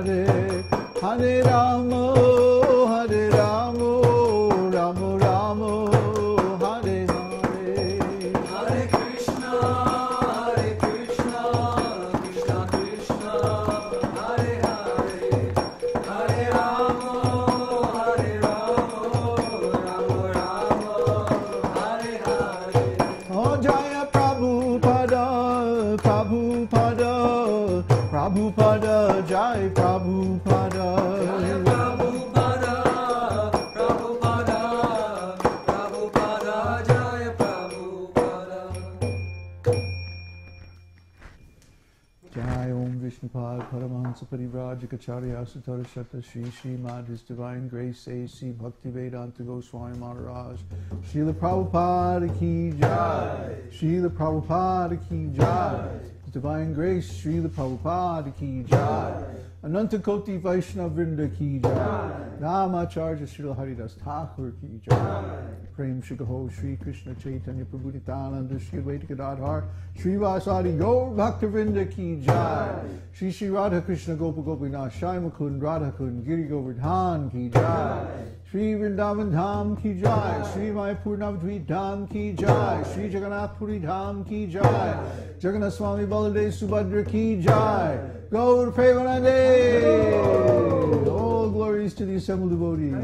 Hare, Hare Rama, Rama Rama, Hare Hare. Hare Krishna, Krishna Krishna, Hare Hare, Hare Rama, Rama Rama, Hare Hare. Oh Jaya Prabhupada, Prabhupada, Prabhupada, Jai Prabhupada. Jaya Prabhupada, Prabhupada, Prabhupada, Jaya Prabhupada. Jai Om Vishnupad Paramahansa Parivrajacharya Sutara Shata Shri Śrīmad, His Divine Grace A.C. Bhakti Vedānta Goswami Maharaj, Srila Prabhupada Ki Jai, Srila Prabhupada Ki Jai, His Divine Grace Srila Prabhupada Ki Jai, Ananta Koti Vaishnava Vrinda Ki Jai, Namacharya Srila Haridas Thakur Ki Jai, Prem Shikaho Shri Krishna Chaitanya Prabhu Nityananda Shri Advaita Gadadhar Shri Vasadi Gaur Bhakta Vrinda Ki Jai, Shri Shri Radha Krishna Gopa Gopinath Shai Mukund Radha Kund Giri Govardhan Ki Jai, Shri Vrindavan Dham Ki Jai, Shri Mayapur Navadvip Dham Ki Jai, Shri Jagannath Puri Dham Ki Jai, Jagannath Swami Baladev Subhadra Ki Jai, Gaur Premanande. All glories to the assembled devotees.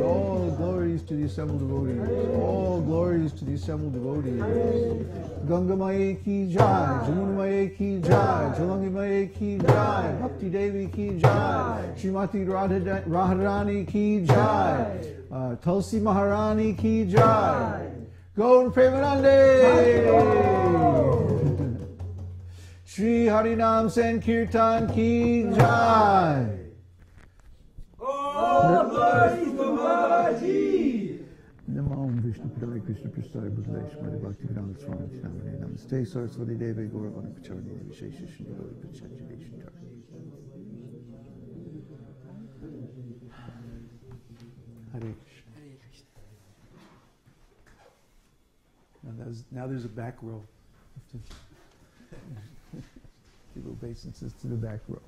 All glories to the assembled devotees. All glories to the assembled devotees. Ganga Maye Ki Jai, Jamuna Maye Ki Jai, Jalangi Maye Ki Jai, Bhakti Devi Ki Jai, Srimati Radharani Ki Jai, Tulsi Maharani Ki Jai, Gaur Premanande. Shri Harinam Sankirtan Ki Jai. Oh, glory to Maharaji! Namo Vishnu Padale Krishna Prasthaya Bhagavate Śrīmad Bhakti-Vedānta Swami Namane Namaste Saraswati Deve Gauravana Pacharani Vishesha Shri Gauri Pachanjali Shantara. Hare Krishna. Hare Krishna. Now there's a back row. People obeisances to the back row.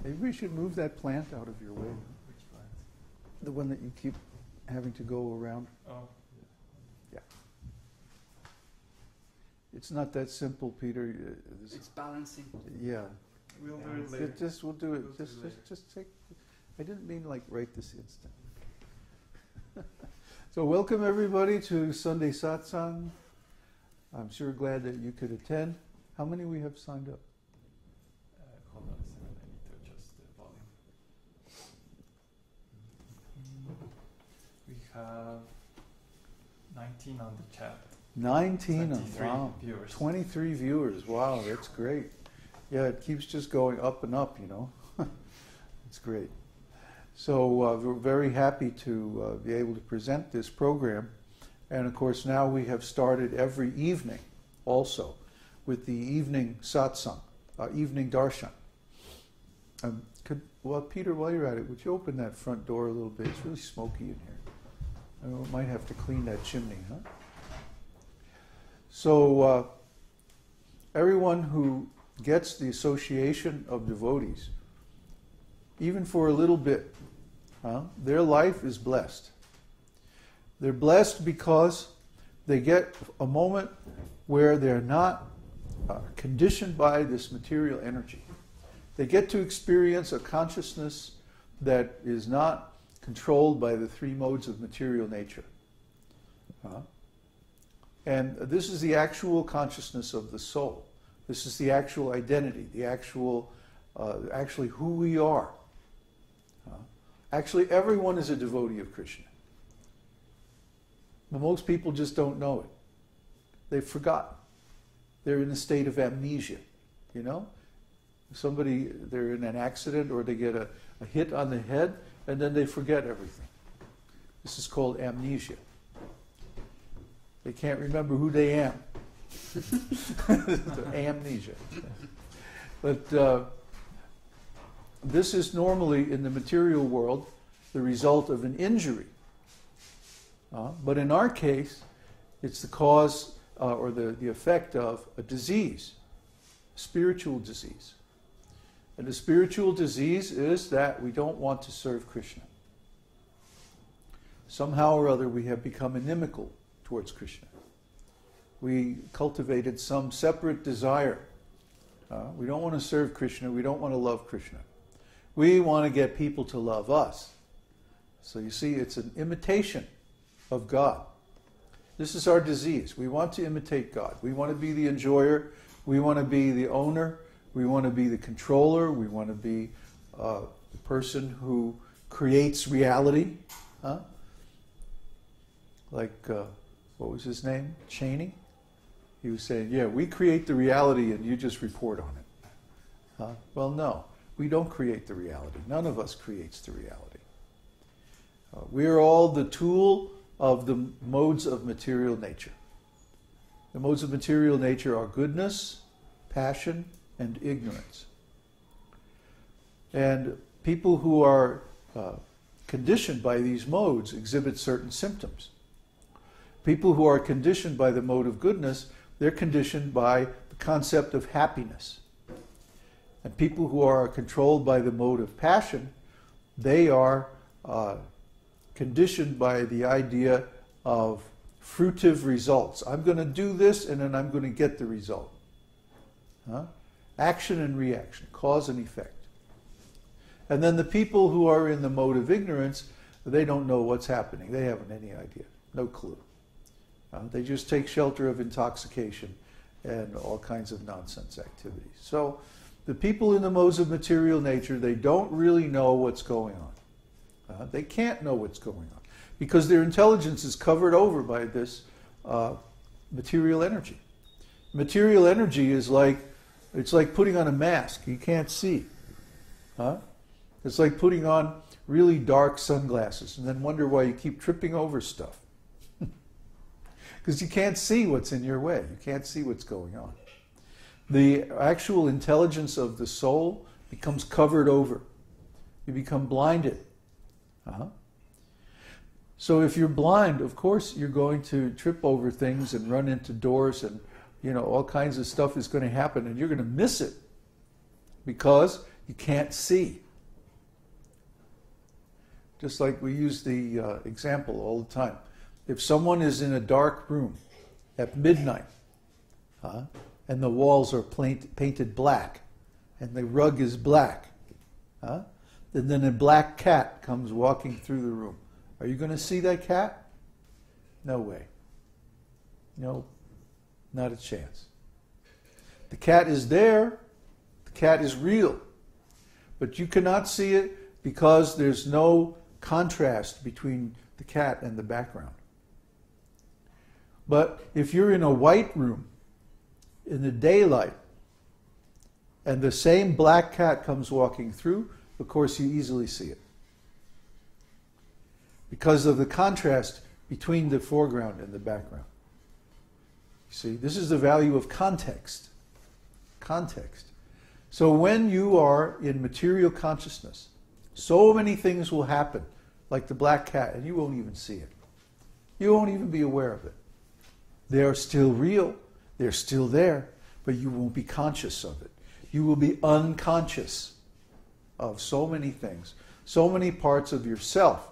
Maybe we should move that plant out of your way. Which plant? The one that you keep having to go around. Oh. Yeah. It's not that simple, Peter. It's balancing. Yeah. We'll do it later. We'll do it. We'll do it later. Just take. I didn't mean like right this instant. So welcome everybody to Sunday Satsang. I'm sure glad that you could attend. How many we have signed up? Hold on a second, I need to adjust the volume. We have 19 on the chat. 19. 23 Wow. viewers. 23 viewers. Wow, that's great. Yeah, it keeps just going up and up, you know. It's great. So we're very happy to be able to present this program. And of course now we have started every evening also with the evening satsang, evening darshan. Well, Peter, while you're at it, would you open that front door a little bit? It's really smoky in here. I might have to clean that chimney, huh? So everyone who gets the association of devotees, even for a little bit, their life is blessed. They're blessed because they get a moment where they're not conditioned by this material energy. They get to experience a consciousness that is not controlled by the three modes of material nature. And this is the actual consciousness of the soul. This is the actual identity, the actually who we are. Actually, everyone is a devotee of Krishna. But most people just don't know it. They've forgotten. They're in a state of amnesia, you know? They're in an accident or they get a hit on the head and then they forget everything. This is called amnesia. They can't remember who they am. Amnesia. But this is normally, in the material world, the result of an injury. But in our case, it's the cause or the effect of a disease, spiritual disease. And the spiritual disease is that we don't want to serve Krishna. Somehow or other we have become inimical towards Krishna. We cultivated some separate desire. We don't want to serve Krishna, we don't want to love Krishna. We want to get people to love us. So you see, it's an imitation of God. This is our disease. We want to imitate God. We want to be the enjoyer. We want to be the owner. We want to be the controller. We want to be the person who creates reality. Like, what was his name? Cheney? He was saying, yeah, we create the reality and you just report on it. Well, no. We don't create the reality. None of us creates the reality. We are all the tool of the modes of material nature. The modes of material nature are goodness, passion, and ignorance. And people who are conditioned by these modes exhibit certain symptoms. People who are conditioned by the mode of goodness, they're conditioned by the concept of happiness. And people who are controlled by the mode of passion, they are conditioned by the idea of fruitive results. I'm going to do this and then I'm going to get the result. Action and reaction, cause and effect. And then the people who are in the mode of ignorance, they don't know what's happening. They haven't any idea, no clue. They just take shelter of intoxication and all kinds of nonsense activities. So the people in the modes of material nature, they don't really know what's going on. They can't know what's going on because their intelligence is covered over by this material energy. Material energy is it's like putting on a mask. You can't see. It's like putting on really dark sunglasses and then wonder why you keep tripping over stuff. Because you can't see what's in your way. You can't see what's going on. The actual intelligence of the soul becomes covered over. You become blinded. So if you're blind, of course you're going to trip over things and run into doors and all kinds of stuff is going to happen and you're going to miss it because you can't see. Just like we use the example all the time. If someone is in a dark room at midnight and the walls are painted black and the rug is black, and then a black cat comes walking through the room, are you going to see that cat? No way. No, not a chance. The cat is there. The cat is real. But you cannot see it because there's no contrast between the cat and the background. But if you're in a white room, in the daylight, and the same black cat comes walking through, of course you easily see it. Because of the contrast between the foreground and the background. You see, this is the value of context. Context. So when you are in material consciousness, so many things will happen, like the black cat, and you won't even see it. You won't even be aware of it. They are still real, they're still there, but you won't be conscious of it. You will be unconscious of so many things, so many parts of yourself,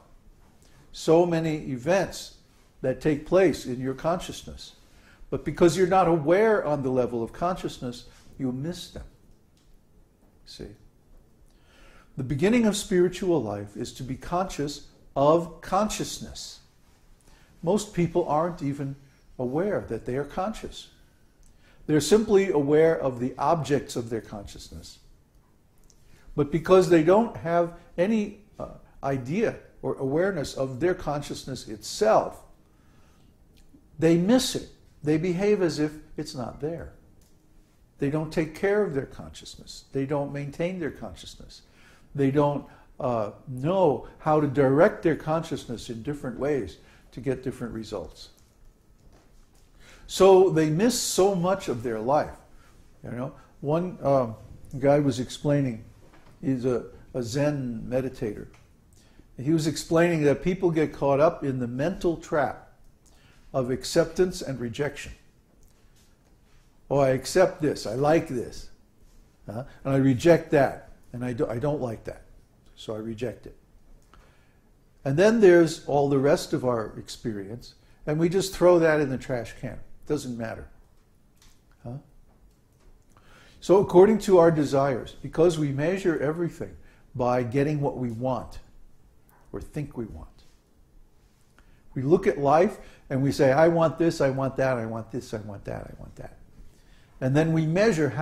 so many events that take place in your consciousness. But because you're not aware on the level of consciousness, you miss them. See? The beginning of spiritual life is to be conscious of consciousness. Most people aren't even aware that they are conscious. They're simply aware of the objects of their consciousness. But because they don't have any idea or awareness of their consciousness itself, they miss it. They behave as if it's not there. They don't take care of their consciousness. They don't maintain their consciousness. They don't know how to direct their consciousness in different ways to get different results. So they miss so much of their life. One guy was explaining, he's a Zen meditator. He was explaining that people get caught up in the mental trap of acceptance and rejection. Oh, I accept this, I like this, and I reject that. And I don't like that. So I reject it. And then there's all the rest of our experience, and we just throw that in the trash can. Doesn't matter. Huh? So according to our desires, because we measure everything by getting what we want or think we want, we look at life and we say, I want this, I want that, I want this, I want that, I want that. And then we measure how